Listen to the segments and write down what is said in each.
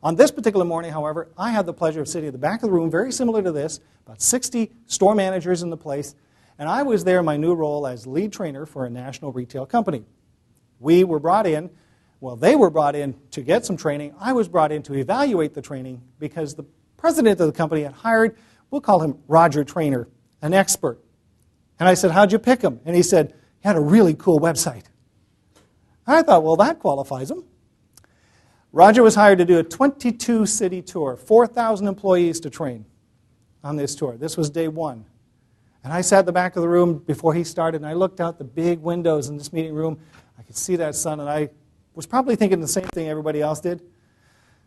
On this particular morning, however, I had the pleasure of sitting at the back of the room, very similar to this, about 60 store managers in the place, and I was there in my new role as lead trainer for a national retail company. We were brought in, well, they were brought in to get some training. I was brought in to evaluate the training because the president of the company had hired, we'll call him Roger Trainer, an expert. And I said, how'd you pick him? And he said, he had a really cool website. I thought, well, that qualifies him. Roger was hired to do a 22-city tour, 4,000 employees to train on this tour. This was day one. And I sat at the back of the room before he started, and I looked out the big windows in this meeting room. I could see that sun, and I was probably thinking the same thing everybody else did.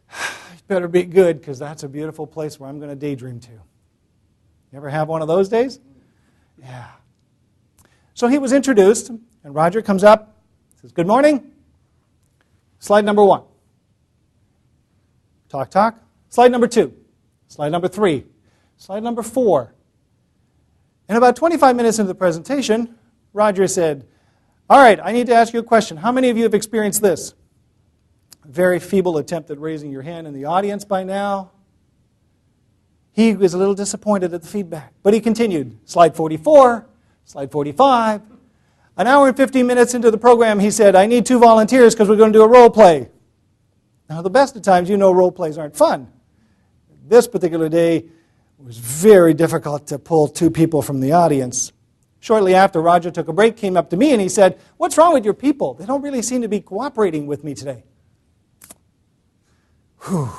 It better be good, because that's a beautiful place where I'm going to daydream to. You ever have one of those days? Yeah. So he was introduced, and Roger comes up, says, good morning. Slide number 1. Talk, talk. Slide number 2. Slide number 3. Slide number 4. And about 25 minutes into the presentation, Roger said, all right, I need to ask you a question. How many of you have experienced this? A very feeble attempt at raising your hand in the audience by now. He was a little disappointed at the feedback, but he continued. Slide 44, slide 45. An hour and 15 minutes into the program, he said, I need 2 volunteers because we're going to do a role play. Now, the best of times, you know role plays aren't fun. This particular day, it was very difficult to pull 2 people from the audience. Shortly after, Roger took a break, came up to me, and he said, what's wrong with your people? They don't really seem to be cooperating with me today. Whew.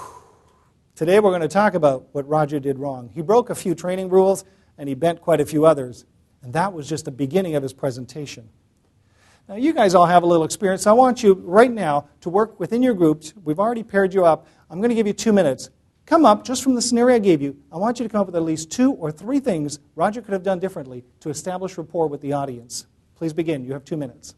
Today we're going to talk about what Roger did wrong. He broke a few training rules, and he bent quite a few others. And that was just the beginning of his presentation. Now, you guys all have a little experience. I want you right now to work within your groups. We've already paired you up. I'm going to give you 2 minutes. Come up, just from the scenario I gave you, I want you to come up with at least 2 or 3 things Roger could have done differently to establish rapport with the audience. Please begin. You have 2 minutes.